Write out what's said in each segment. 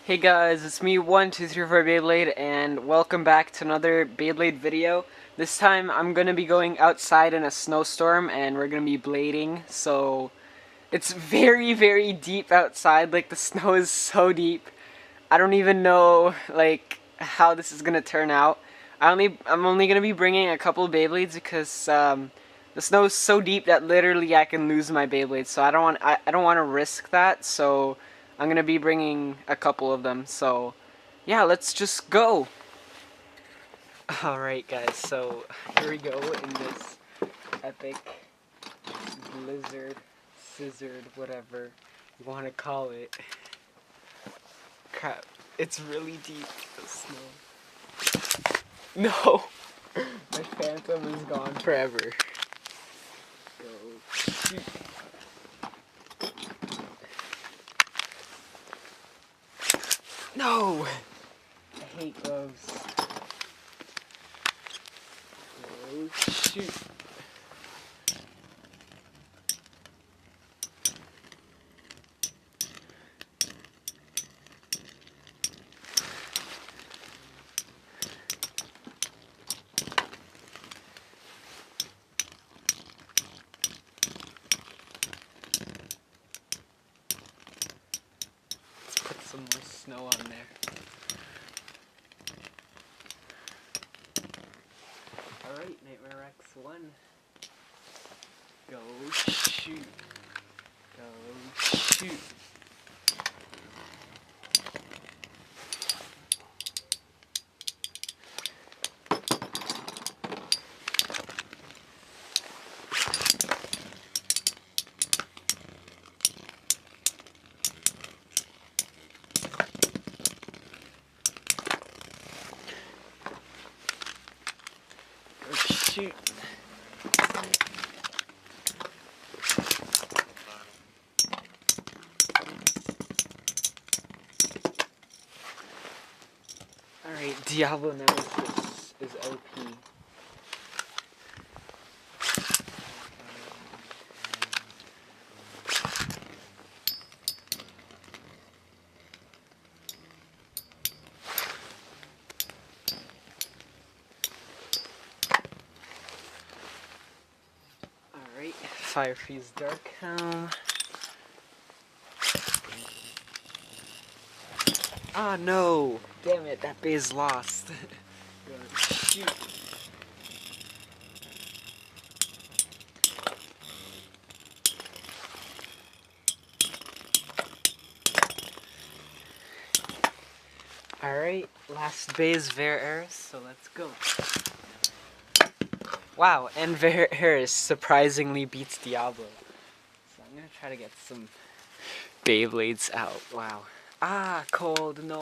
Hey guys, it's me 1234 Beyblade and welcome back to another Beyblade video. This time I'm gonna be going outside in a snowstorm and we're gonna be blading, so it's very deep outside. Like, the snow is so deep. I don't even know how this is gonna turn out. I'm only gonna be bringing a couple of Beyblades because the snow is so deep that literally I can lose my Beyblade. So I don't want to risk that. So I'm gonna be bringing a couple of them. So yeah, let's just go. All right, guys. So here we go in this epic blizzard, scissored, whatever you want to call it. Crap, it's really deep, the snow. No! My phantom is gone forever. Go. Shoot. No! I hate gloves. Go. Shoot. Some more snow on there. Alright, Nightmare Rex 1. Go shoot. Go shoot. Shoot. Alright, Diablo Nemesis is OP. Alright, Fire Freeze Dark Helm. Ah, no! Damn it, that bay's lost. Shoot. Alright, last bay is Ver-Eris, so let's go. Wow, and Ver-Eris surprisingly beats Diablo. So I'm gonna try to get some Beyblades out. Wow. Ah, cold. No.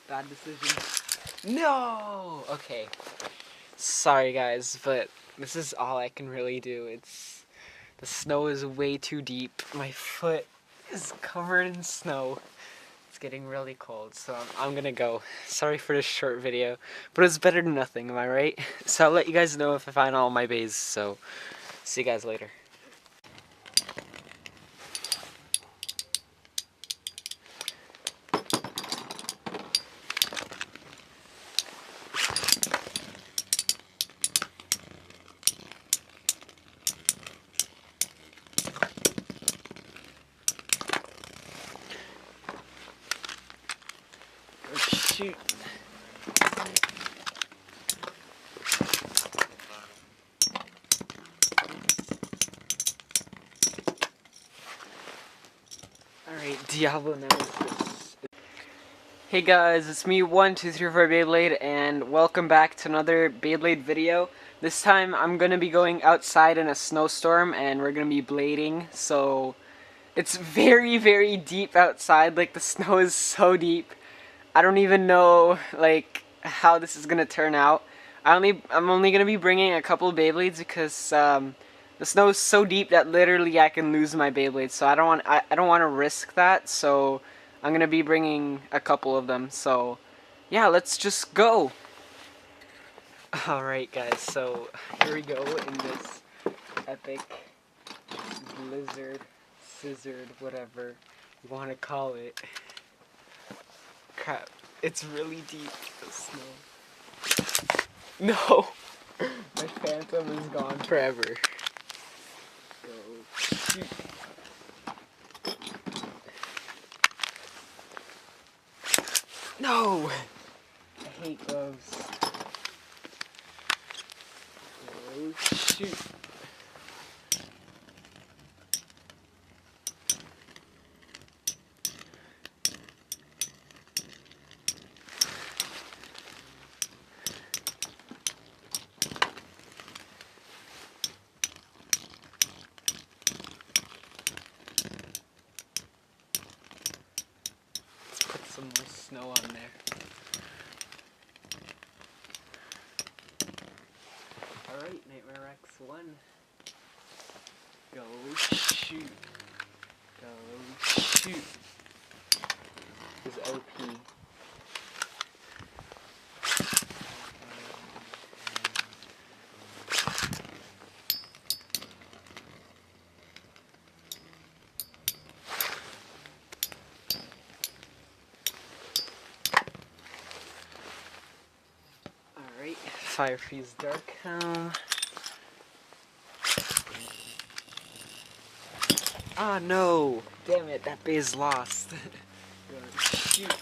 Bad decision. No! Okay. Sorry guys, but this is all I can really do. The snow is way too deep. My foot is covered in snow. It's getting really cold, so I'm gonna go. Sorry for this short video, but it's better than nothing, am I right? So I'll let you guys know if I find all my bays, so see you guys later. Shoot. Alright, Diablo Nemesis. Hey guys, it's me 1234 Beyblade and welcome back to another Beyblade video. This time I'm gonna be going outside in a snowstorm and we're gonna be blading, so it's very deep outside. Like, the snow is so deep. I don't even know how this is gonna turn out. I'm only gonna be bringing a couple of Beyblades because the snow is so deep that literally I can lose my Beyblade. So I don't want to risk that. So I'm gonna be bringing a couple of them. So yeah, let's just go. All right, guys. So here we go in this epic blizzard, scissored, whatever you want to call it. crap. It's really deep, the snow. No! My phantom is gone forever. Go. Shoot. No! I hate gloves. Go. Shoot. Put some more snow on there. Alright, Nightmare Rex 1. Go shoot. Go shoot. This is OP. Alright, Fire Fuse Dark Helm. Ah no! Damn it, that base lost. Shoot.